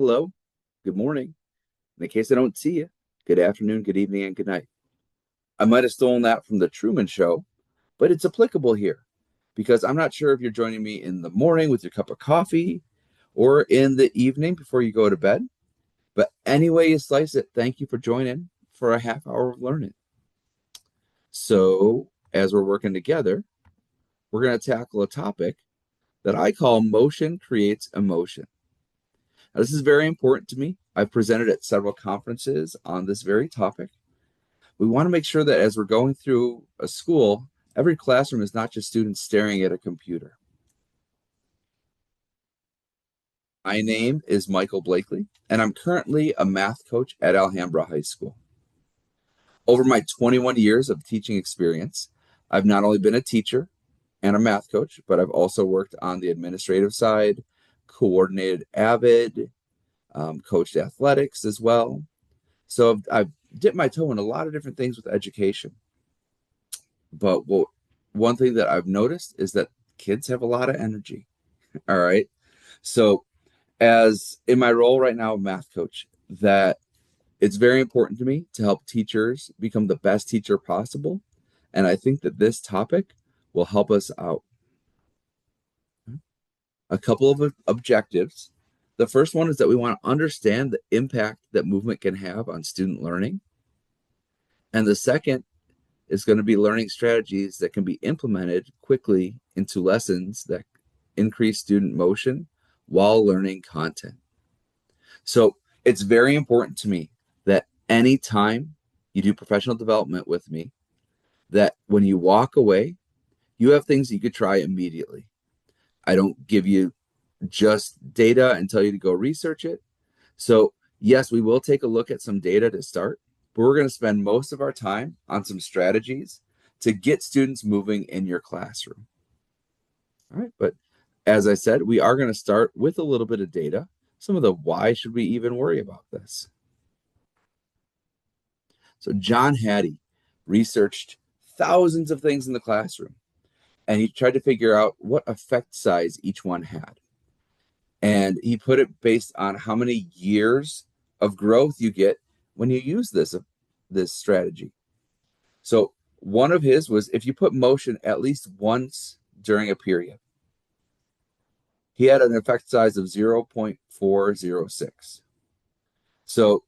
Hello, good morning. In case I don't see you, good afternoon, good evening, and good night. I might have stolen that from the Truman Show, but it's applicable here because I'm not sure if you're joining me in the morning with your cup of coffee or in the evening before you go to bed. But any way you slice it, thank you for joining for a half hour of learning. So, as we're working together, we're going to tackle a topic that I call motion creates emotion. Now, this is very important to me. I've presented at several conferences on this very topic. We want to make sure that as we're going through a school, every classroom is not just students staring at a computer. My name is Michael Blakely, and I'm currently a math coach at Alhambra High School. Over my 21 years of teaching experience, I've not only been a teacher and a math coach, but I've also worked on the administrative side, coordinated Avid, coached athletics as well. So I've dipped my toe in a lot of different things with education. But one thing that I've noticed is that kids have a lot of energy. All right. So, as in my role right now of math coach, that it's very important to me to help teachers become the best teacher possible. And I think that this topic will help us out. A couple of objectives. The first one is that we want to understand the impact that movement can have on student learning. And the second is going to be learning strategies that can be implemented quickly into lessons that increase student motion while learning content. So it's very important to me that anytime you do professional development with me, that when you walk away, you have things you could try immediately. I don't give you just data and tell you to go research it. So, yes, we will take a look at some data to start, but we're going to spend most of our time on some strategies to get students moving in your classroom. All right. But as I said, we are going to start with a little bit of data, some of the why should we even worry about this? So, John Hattie researched thousands of things in the classroom and he tried to figure out what effect size each one had. And he put it based on how many years of growth you get when you use this strategy. So one of his was if you put motion at least once during a period, he had an effect size of 0.406. So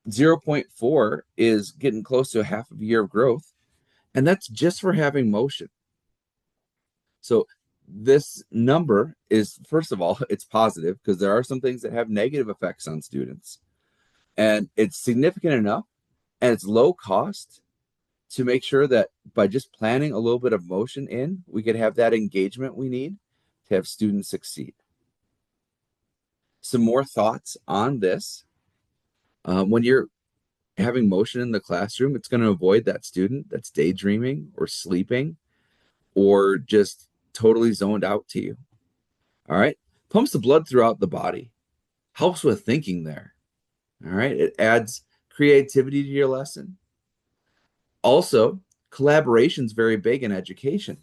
0.4 is getting close to a half of a year of growth, and that's just for having motion. So this number is, first of all, it's positive because there are some things that have negative effects on students. And it's significant enough and it's low cost to make sure that by just planning a little bit of motion in, we could have that engagement we need to have students succeed. Some more thoughts on this. When you're having motion in the classroom, it's going to avoid that student that's daydreaming or sleeping or just totally zoned out to you. All right. Pumps the blood throughout the body, helps with thinking there. All right. It adds creativity to your lesson. Also, collaboration is very big in education.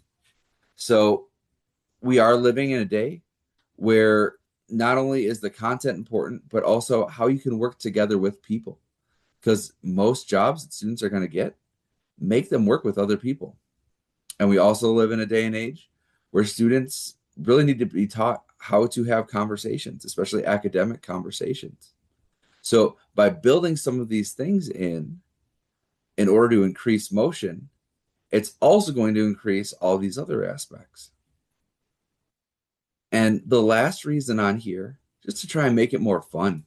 So we are living in a day where not only is the content important, but also how you can work together with people. Because most jobs that students are going to get make them work with other people. And we also live in a day and age where students really need to be taught how to have conversations, especially academic conversations. So by building some of these things in order to increase motion, it's also going to increase all these other aspects. And the last reason on here, just to try and make it more fun.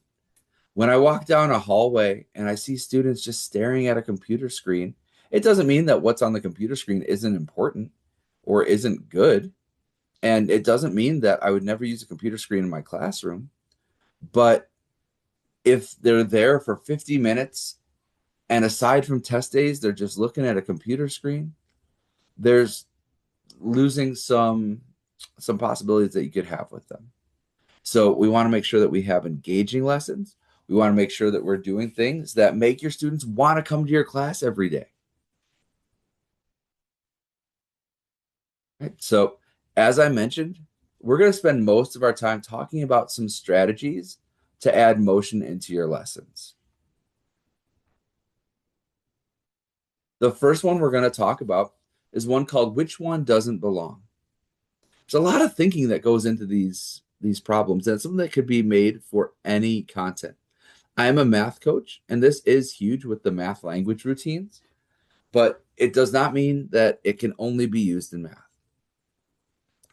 When I walk down a hallway and I see students just staring at a computer screen, it doesn't mean that what's on the computer screen isn't important or isn't good. And it doesn't mean that I would never use a computer screen in my classroom. But if they're there for 50 minutes and aside from test days, they're just looking at a computer screen, there's losing some possibilities that you could have with them. So we want to make sure that we have engaging lessons. We want to make sure that we're doing things that make your students want to come to your class every day. Right? So as I mentioned, we're going to spend most of our time talking about some strategies to add motion into your lessons. The first one we're going to talk about is one called Which One Doesn't Belong? There's a lot of thinking that goes into these problems, and it's something that could be made for any content. I am a math coach, and this is huge with the math language routines, but it does not mean that it can only be used in math.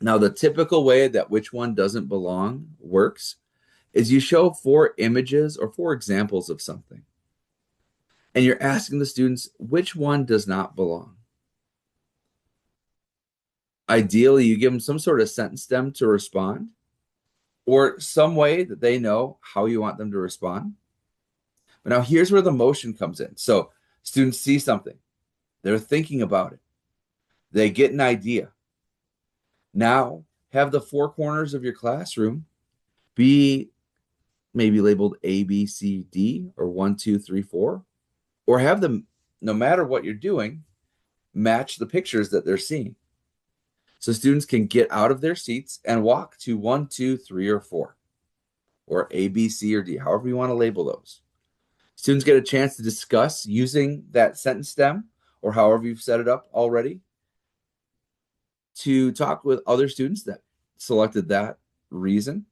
Now, the typical way that Which One Doesn't Belong works is you show 4 images or 4 examples of something, and you're asking the students which one does not belong. Ideally, you give them some sort of sentence stem to respond, or some way that they know how you want them to respond. But now here's where the motion comes in. So students see something, they're thinking about it, they get an idea. Now have the 4 corners of your classroom be maybe labeled A, B, C, D, or 1, 2, 3, 4, or have them, no matter what you're doing, match the pictures that they're seeing. So students can get out of their seats and walk to 1, 2, 3, or 4, or A, B, C, or D, however you want to label those. Students get a chance to discuss using that sentence stem, or however you've set it up already, to talk with other students that selected that reason.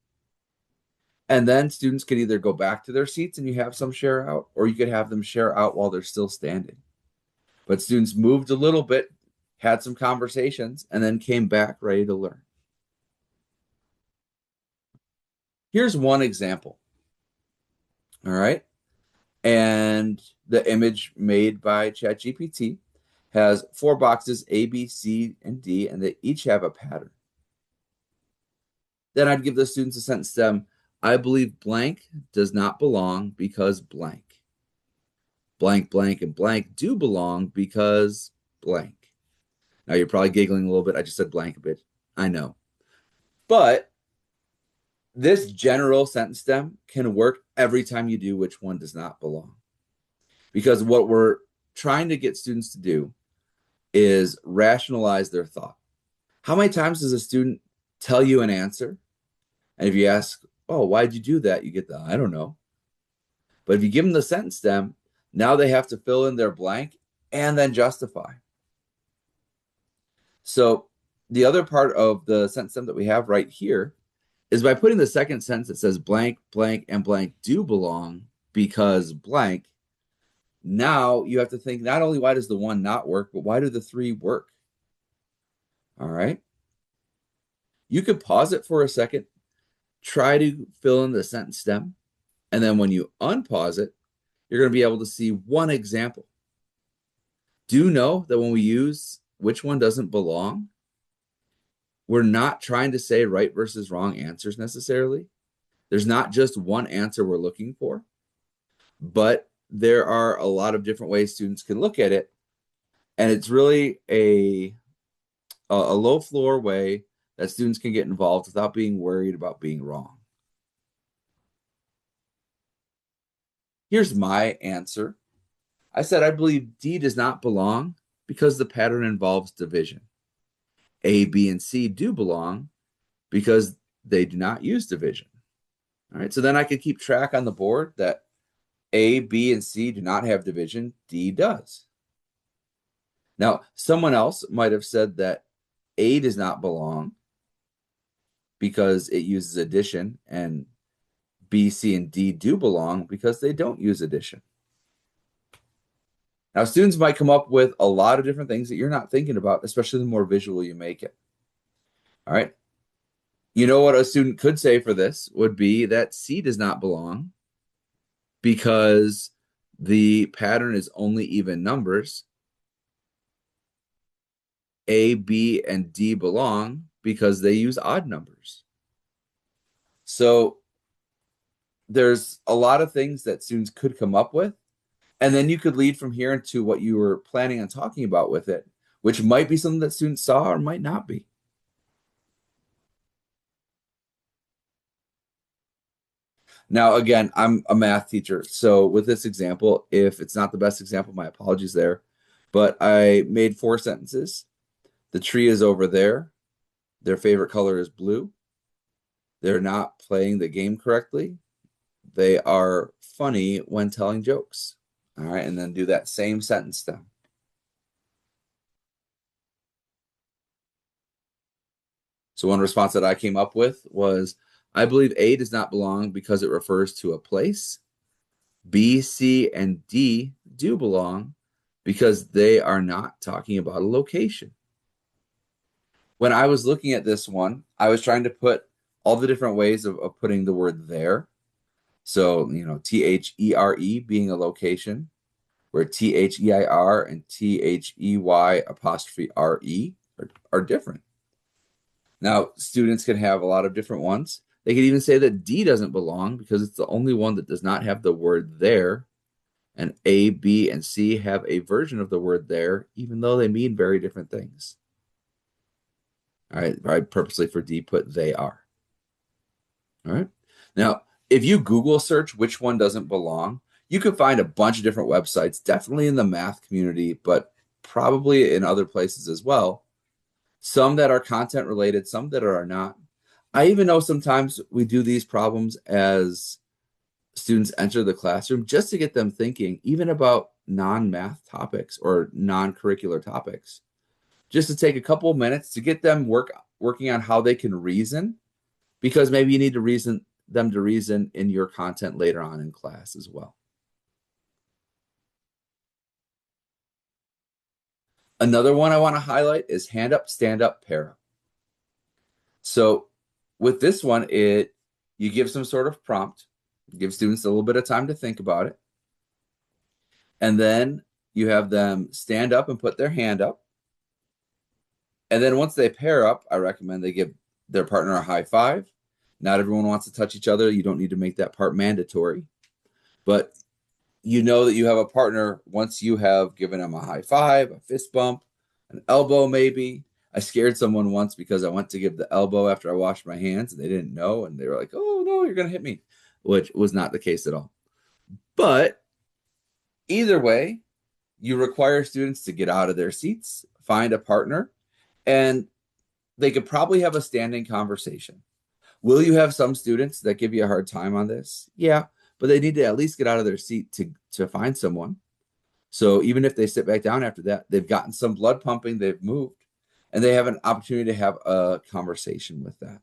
And then students can either go back to their seats and you have some share out, or you could have them share out while they're still standing. But students moved a little bit, had some conversations, and then came back ready to learn. Here's one example. All right. And the image made by ChatGPT has 4 boxes, A, B, C, and D, and they each have a pattern. Then I'd give the students a sentence stem. I believe blank does not belong because blank. Blank, blank, and blank do belong because blank. Now you're probably giggling a little bit. I just said blank a bit. I know. But this general sentence stem can work every time you do which one does not belong. Because what we're trying to get students to do is rationalize their thought. How many times does a student tell you an answer? And if you ask, oh, why'd you do that? You get the, I don't know. But if you give them the sentence stem, now they have to fill in their blank and then justify. So the other part of the sentence stem that we have right here is by putting the second sentence that says blank, blank, and blank do belong because blank. Now you have to think not only why does the 1 not work, but why do the 3 work? All right. You could pause it for a second, try to fill in the sentence stem, and then when you unpause it, you're going to be able to see one example. Do know that when we use which one doesn't belong, we're not trying to say right versus wrong answers necessarily. There's not just one answer we're looking for, but there are a lot of different ways students can look at it. And it's really a low floor way that students can get involved without being worried about being wrong. Here's my answer. I said I believe D does not belong because the pattern involves division. A, B, and C do belong because they do not use division. All right, so then I could keep track on the board that A, B, and C do not have division, D does. Now, someone else might have said that A does not belong because it uses addition, and B, C, and D do belong because they don't use addition. Now, students might come up with a lot of different things that you're not thinking about, especially the more visual you make it. All right. You know what a student could say for this would be that C does not belong because the pattern is only even numbers. A, B, and D belong because they use odd numbers. So there's a lot of things that students could come up with. And then you could lead from here into what you were planning on talking about with it, which might be something that students saw or might not be. Now, again, I'm a math teacher. So with this example, if it's not the best example, my apologies there. But I made 4 sentences. The tree is over there. Their favorite color is blue. They're not playing the game correctly. They are funny when telling jokes. All right, and then do that same sentence stem. So one response that I came up with was, I believe A does not belong because it refers to a place. B, C, and D do belong because they are not talking about a location. When I was looking at this one, I was trying to put all the different ways of putting the word there. So, THERE being a location, where THEIR and THEY apostrophe RE are different. Now, students can have a lot of different ones. They could even say that D doesn't belong because it's the only one that does not have the word there. And A, B, and C have a version of the word there, even though they mean very different things. All right, I purposely for D put they are. All right. Now, if you Google search which one doesn't belong, you can find a bunch of different websites, definitely in the math community, but probably in other places as well. Some that are content related, some that are not. I even know sometimes we do these problems as students enter the classroom just to get them thinking, even about non-math topics or non-curricular topics, just to take a couple of minutes to get them working on how they can reason, because maybe you need to reason them to reason in your content later on in class as well. Another one I want to highlight is hand up, stand up, pair up. So with this one, you give some sort of prompt, give students a little bit of time to think about it, and then you have them stand up and put their hand up. And then once they pair up, I recommend they give their partner a high five. Not everyone wants to touch each other. You don't need to make that part mandatory. But you know that you have a partner once you have given them a high five, a fist bump, an elbow maybe. I scared someone once because I went to give the elbow after I washed my hands and they didn't know. And they were like, oh, no, you're going to hit me, which was not the case at all. But either way, you require students to get out of their seats, find a partner, and they could probably have a standing conversation. Will you have some students that give you a hard time on this? Yeah, but they need to at least get out of their seat to find someone. So even if they sit back down after that, they've gotten some blood pumping, they've moved, and they have an opportunity to have a conversation with that.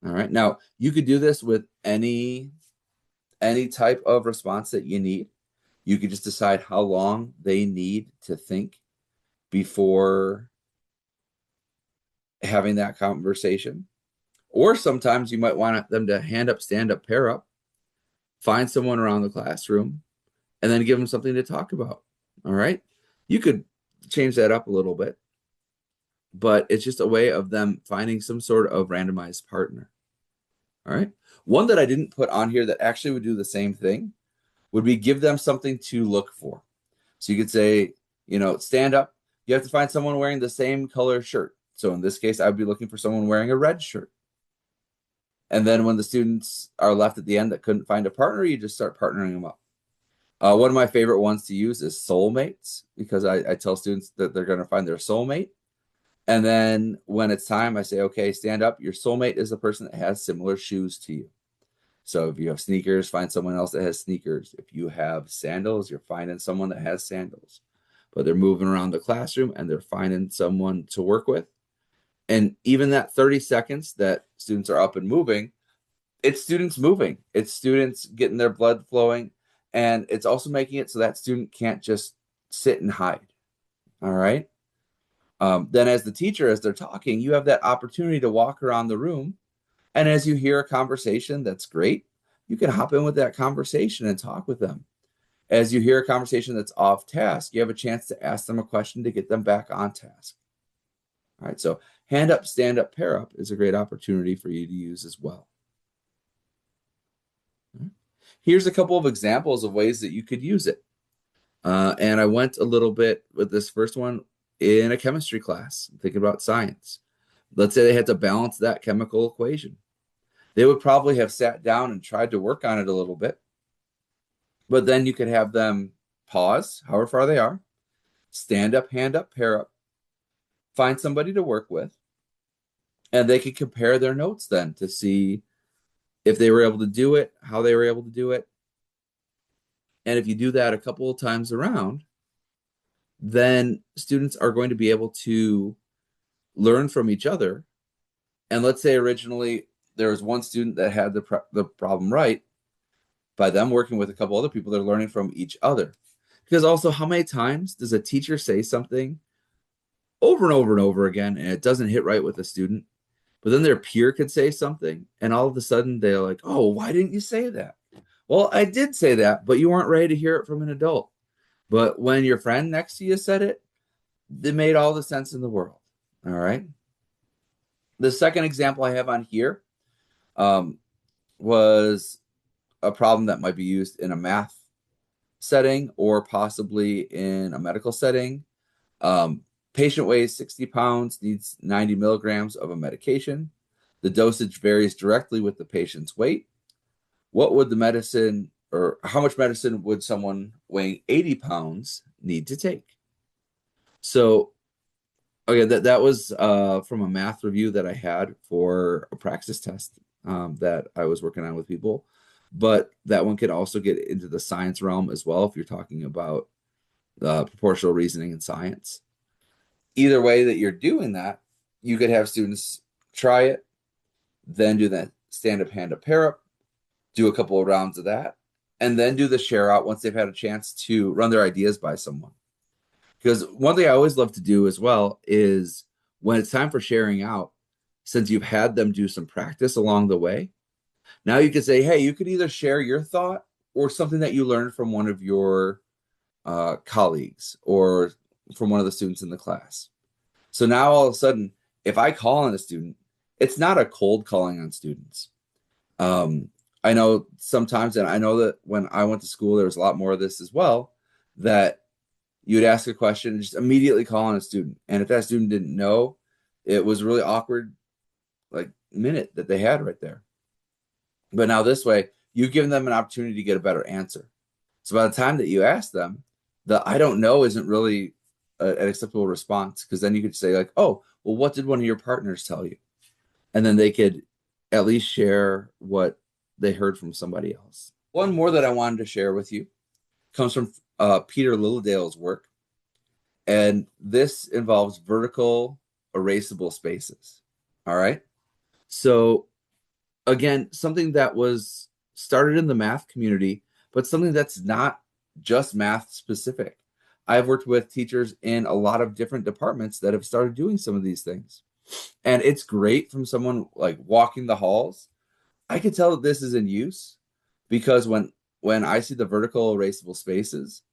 All right. Now, you could do this with any type of response that you need. You could just decide how long they need to think before having that conversation. Or sometimes you might want them to hand up, stand up, pair up, find someone around the classroom, and then give them something to talk about. All right. You could change that up a little bit, but it's just a way of them finding some sort of randomized partner. All right. One that I didn't put on here that actually would do the same thing would be give them something to look for. So you could say, stand up. You have to find someone wearing the same color shirt. So in this case, I would be looking for someone wearing a red shirt. And then when the students are left at the end that couldn't find a partner, you just start partnering them up. One of my favorite ones to use is soulmates, because I tell students that they're going to find their soulmate. And then when it's time, I say, okay, stand up. Your soulmate is the person that has similar shoes to you. So if you have sneakers, find someone else that has sneakers. If you have sandals, you're finding someone that has sandals. But they're moving around the classroom and they're finding someone to work with. And even that 30 seconds that students are up and moving, it's students moving. It's students getting their blood flowing. And it's also making it so that student can't just sit and hide. All right. Then as the teacher, as they're talking, you have that opportunity to walk around the room. And as you hear a conversation that's great, you can hop in with that conversation and talk with them. As you hear a conversation that's off task, you have a chance to ask them a question to get them back on task. All right. So hand up, stand up, pair up is a great opportunity for you to use as well. Here's a couple of examples of ways that you could use it. And I went a little bit with this first one in a chemistry class, thinking about science. Let's say they had to balance that chemical equation. They would probably have sat down and tried to work on it a little bit. But then you could have them pause, however far they are, stand up, hand up, pair up, find somebody to work with, and they could compare their notes then to see if they were able to do it, how they were able to do it. And if you do that a couple of times around, then students are going to be able to learn from each other. And let's say originally there was one student that had the problem right. By them working with a couple other people, they're learning from each other. Because also, how many times does a teacher say something over and over and over again and it doesn't hit right with the student? But then their peer could say something and all of a sudden they're like, oh, why didn't you say that? Well, I did say that, but you weren't ready to hear it from an adult. But when your friend next to you said it, it made all the sense in the world. All right. The second example I have on here um, was a problem that might be used in a math setting or possibly in a medical setting. Um, Patient weighs 60 pounds, needs 90 milligrams of a medication. The dosage varies directly with the patient's weight. What would the medicine, or how much medicine would someone weighing 80 pounds need to take? So, okay, that was from a math review that I had for a praxis test that I was working on with people. But that one could also get into the science realm as well if you're talking about proportional reasoning and science. Either way that you're doing that, you could have students try it, then do that stand up, hand up, pair up, do a couple of rounds of that, and then do the share out once they've had a chance to run their ideas by someone. Because one thing I always love to do as well is when it's time for sharing out, since you've had them do some practice along the way, now you could say, hey, you could either share your thought or something that you learned from one of your colleagues or from one of the students in the class. So now all of a sudden, if I call on a student, it's not a cold calling on students. I know sometimes, and I know that when I went to school, there was a lot more of this as well, that you'd ask a question and just immediately call on a student. And if that student didn't know, it was a really awkward, like, minute that they had right there. But now this way, you've given them an opportunity to get a better answer. So by the time that you ask them, the I don't know isn't really an acceptable response, because then you could say like, oh, well, what did one of your partners tell you? And then they could at least share what they heard from somebody else. One more that I wanted to share with you comes from Peter Lilladale's work. And this involves vertical erasable spaces. All right. So again, something that was started in the math community, but something that's not just math specific. I've worked with teachers in a lot of different departments that have started doing some of these things. And it's great from someone like walking the halls. I can tell that this is in use because when I see the vertical erasable spaces,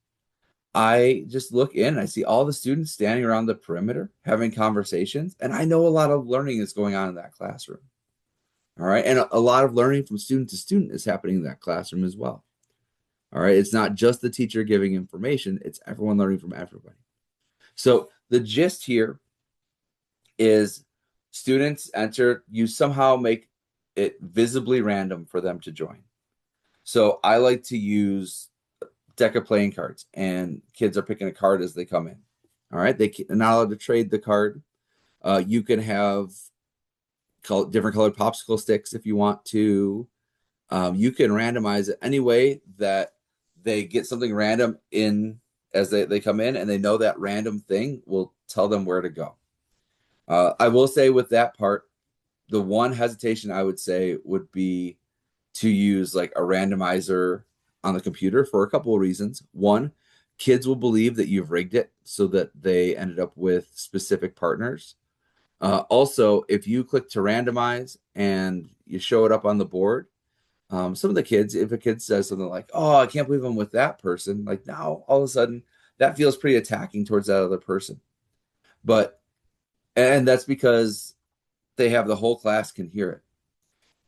I just look in, I see all the students standing around the perimeter having conversations, and I know a lot of learning is going on in that classroom. All right. And a lot of learning from student to student is happening in that classroom as well. All right. It's not just the teacher giving information, it's everyone learning from everybody. So the gist here is students enter, you somehow make it visibly random for them to join. So I like to use deck of playing cards, and kids are picking a card as they come in. All right. They're not allowed to trade the card. You can have different colored popsicle sticks if you want to. You can randomize it any way that they get something random in as they come in, and they know that random thing will tell them where to go. I will say with that part, the one hesitation I would say would be to use like a randomizer on the computer for a couple of reasons. One, kids will believe that you've rigged it so that they ended up with specific partners. Also, if you click to randomize and you show it up on the board, some of the kids, if a kid says something like, oh, I can't believe I'm with that person, like now all of a sudden that feels pretty attacking towards that other person. And that's because they have the whole class can hear it.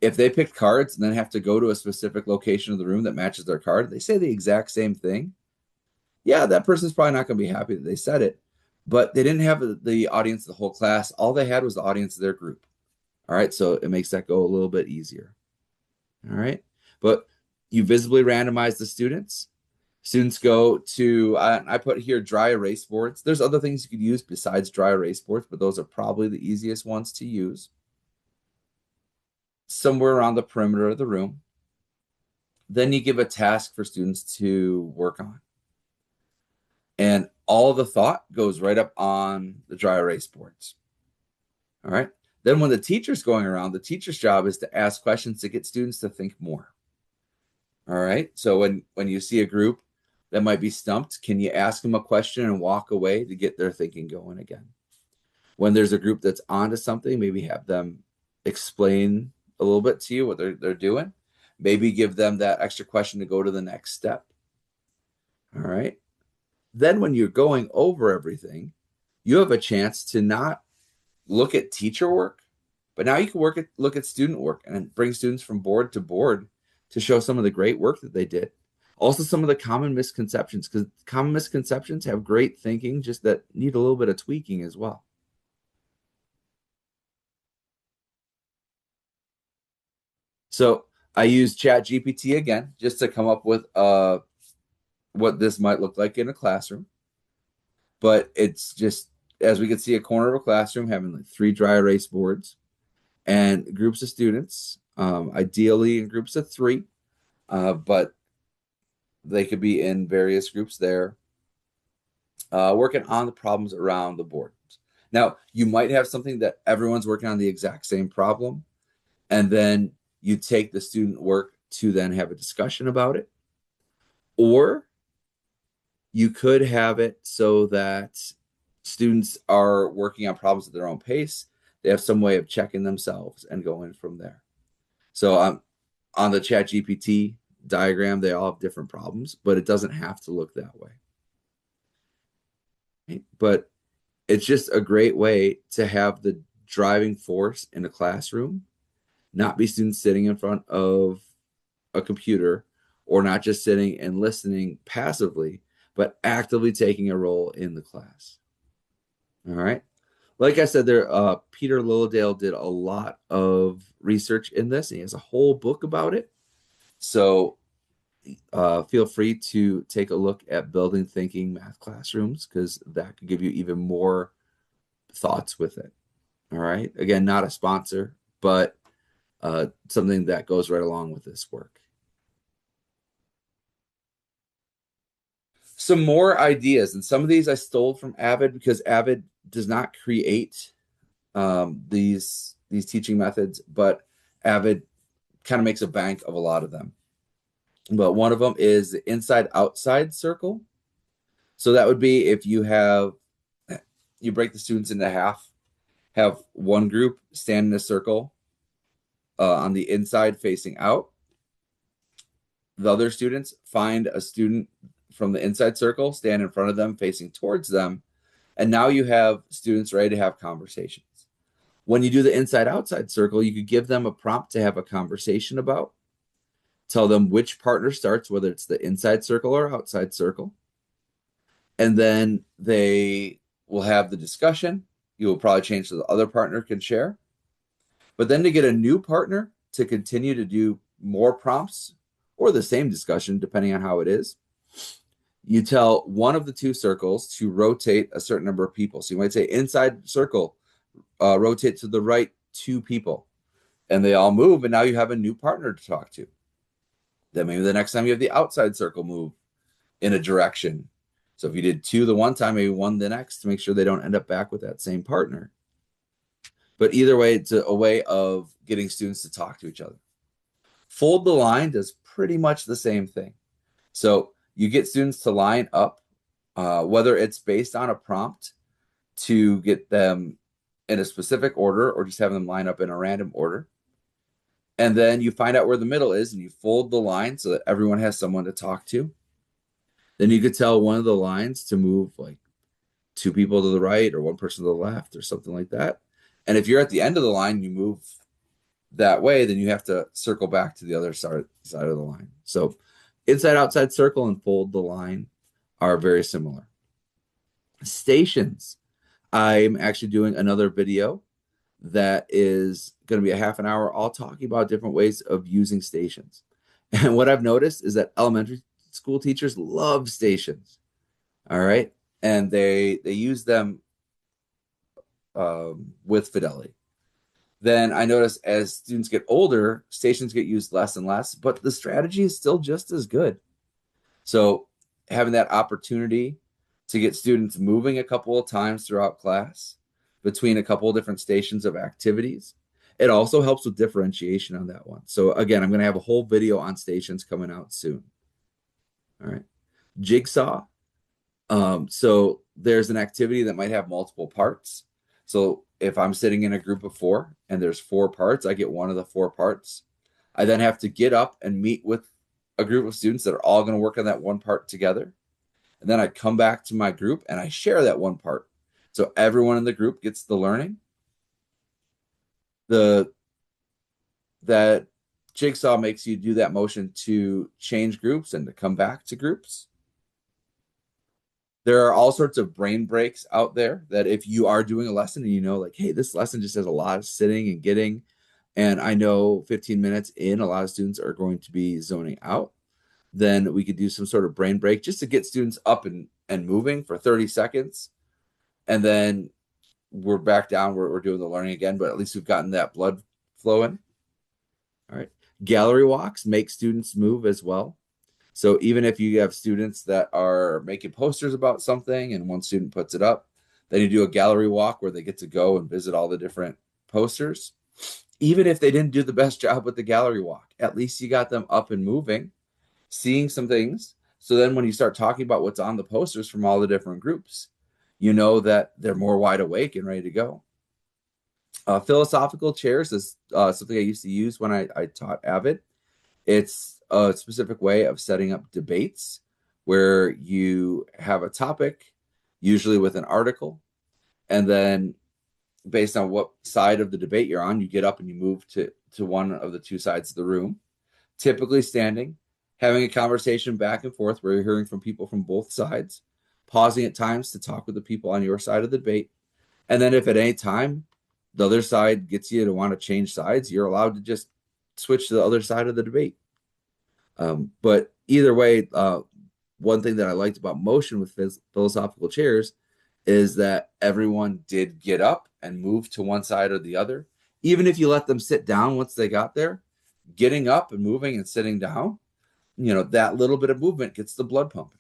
If they picked cards and then have to go to a specific location of the room that matches their card, they say the exact same thing. Yeah, that person's probably not going to be happy that they said it, but they didn't have the audience, the whole class. All they had was the audience of their group. All right. So it makes that go a little bit easier. All right. But you visibly randomize the students. Students go to, I put here dry erase boards. There's other things you could use besides dry erase boards, but those are probably the easiest ones to use. somewhere around the perimeter of the room. Then you give a task for students to work on. And all the thought goes right up on the dry erase boards. All right. Then when the teacher's going around, the teacher's job is to ask questions to get students to think more. All right. So when you see a group that might be stumped, can you ask them a question and walk away to get their thinking going again? When there's a group that's onto something, maybe have them explain a little bit to you what they're doing. Maybe give them that extra question to go to the next step. All right. Then when you're going over everything, you have a chance to not look at teacher work, but now you can look at student work and bring students from board to board to show some of the great work that they did. Also, some of the common misconceptions, because common misconceptions have great thinking, just that need a little bit of tweaking as well. So I use ChatGPT again just to come up with what this might look like in a classroom. But it's just, as we can see, a corner of a classroom having like 3 dry erase boards and groups of students, ideally in groups of 3, but they could be in various groups there, working on the problems around the board. Now, you might have something that everyone's working on the exact same problem, and then you take the student work to then have a discussion about it. Or you could have it so that students are working on problems at their own pace. They have some way of checking themselves and going from there. So on the ChatGPT diagram, they all have different problems, but it doesn't have to look that way. Right? But it's just a great way to have the driving force in a classroom, not be students sitting in front of a computer or not just sitting and listening passively, but actively taking a role in the class. All right. Like I said, Peter Lilladale did a lot of research in this. And he has a whole book about it. So feel free to take a look at Building Thinking Math Classrooms, because that could give you even more thoughts with it. All right. Again, not a sponsor, but something that goes right along with this work. Some more ideas, and some of these I stole from Avid because Avid does not create these teaching methods, but Avid kind of makes a bank of a lot of them. But one of them is the inside-outside circle. So that would be if you break the students into half, have one group stand in a circle on the inside facing out. The other students find a student from the inside circle, stand in front of them facing towards them, and now you have students ready to have conversations. When you do the inside-outside circle, you could give them a prompt to have a conversation about. Tell them which partner starts, whether it's the inside circle or outside circle. And then they will have the discussion. You will probably change so the other partner can share. But then to get a new partner to continue to do more prompts or the same discussion, depending on how it is, you tell one of the 2 circles to rotate a certain number of people. So you might say inside circle, rotate to the right 2 people. And they all move, and now you have a new partner to talk to. Then maybe the next time you have the outside circle move in a direction. So if you did 2 the one time, maybe 1 the next, to make sure they don't end up back with that same partner. But either way, it's a way of getting students to talk to each other. Fold the line does pretty much the same thing. So you get students to line up, whether it's based on a prompt to get them in a specific order or just have them line up in a random order. And then you find out where the middle is and you fold the line so that everyone has someone to talk to. Then you could tell one of the lines to move like 2 people to the right or 1 person to the left or something like that. And if you're at the end of the line, you move that way, then you have to circle back to the other side of the line. So inside, outside circle and fold the line are very similar. Stations. I'm actually doing another video that is going to be a half an hour all talking about different ways of using stations. And what I've noticed is that elementary school teachers love stations. All right. And they use them with fidelity. Then I notice as students get older, stations get used less and less, but the strategy is still just as good. So having that opportunity to get students moving a couple of times throughout class between a couple of different stations of activities, it also helps with differentiation on that one. So again, I'm going to have a whole video on stations coming out soon. All right. Jigsaw. So there's an activity that might have multiple parts. So if I'm sitting in a group of four and there's four parts, I get one of the four parts. I then have to get up and meet with a group of students that are all going to work on that one part together. And then I come back to my group and I share that one part. So everyone in the group gets the learning. The that jigsaw makes you do that motion to change groups and to come back to groups. There are all sorts of brain breaks out there that if you are doing a lesson and you know, like, hey, this lesson just has a lot of sitting and getting, and I know 15 minutes in, a lot of students are going to be zoning out, then we could do some sort of brain break just to get students up and moving for 30 seconds. And then we're back down, we're doing the learning again, but at least we've gotten that blood flowing. All right. Gallery walks make students move as well. So even if you have students that are making posters about something and one student puts it up, then you do a gallery walk where they get to go and visit all the different posters. Even if they didn't do the best job with the gallery walk, at least you got them up and moving, seeing some things. So then when you start talking about what's on the posters from all the different groups, you know that they're more wide awake and ready to go. Philosophical chairs is something I used to use when I taught Avid. It's a specific way of setting up debates where you have a topic, usually with an article, and then based on what side of the debate you're on, you get up and you move to one of the two sides of the room, typically standing, having a conversation back and forth where you're hearing from people from both sides, pausing at times to talk with the people on your side of the debate. And then if at any time the other side gets you to want to change sides, you're allowed to just switch to the other side of the debate. But either way, one thing that I liked about motion with philosophical chairs is that everyone did get up and move to one side or the other. Even if you let them sit down once they got there, getting up and moving and sitting down, that little bit of movement gets the blood pumping.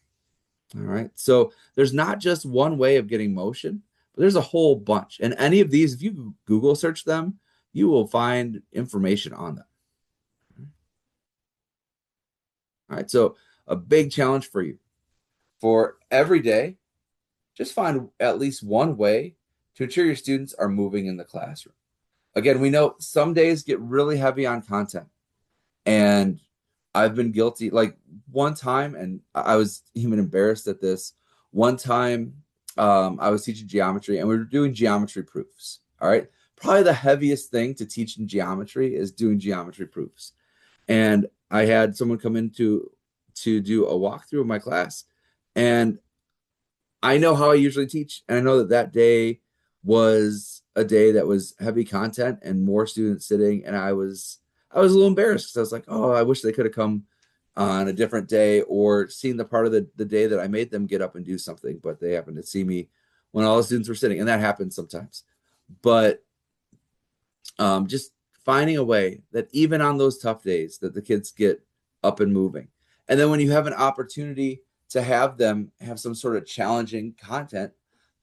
All right. So there's not just one way of getting motion, but there's a whole bunch. And any of these, if you Google search them, you will find information on them. All right. So a big challenge for you for every day, just find at least one way to ensure your students are moving in the classroom. Again, we know some days get really heavy on content. And I've been guilty. Like one time, and I was even embarrassed at this. One time, I was teaching geometry and we were doing geometry proofs. All right. Probably the heaviest thing to teach in geometry is doing geometry proofs. And I had someone come in to do a walkthrough of my class. And I know how I usually teach. And I know that that day was a day that was heavy content and more students sitting. And I was a little embarrassed because I was like, oh, I wish they could have come on a different day or seen the part of the day that I made them get up and do something. But they happened to see me when all the students were sitting. And that happens sometimes. But just finding a way that even on those tough days that the kids get up and moving. And then when you have an opportunity to have them have some sort of challenging content,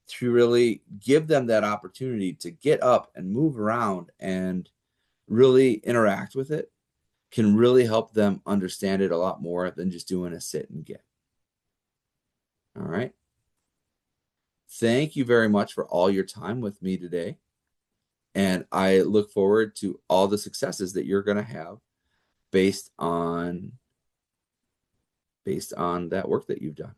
to really give them that opportunity to get up and move around and really interact with it, can really help them understand it a lot more than just doing a sit and get. All right. Thank you very much for all your time with me today. And I look forward to all the successes that you're going to have based on that work that you've done.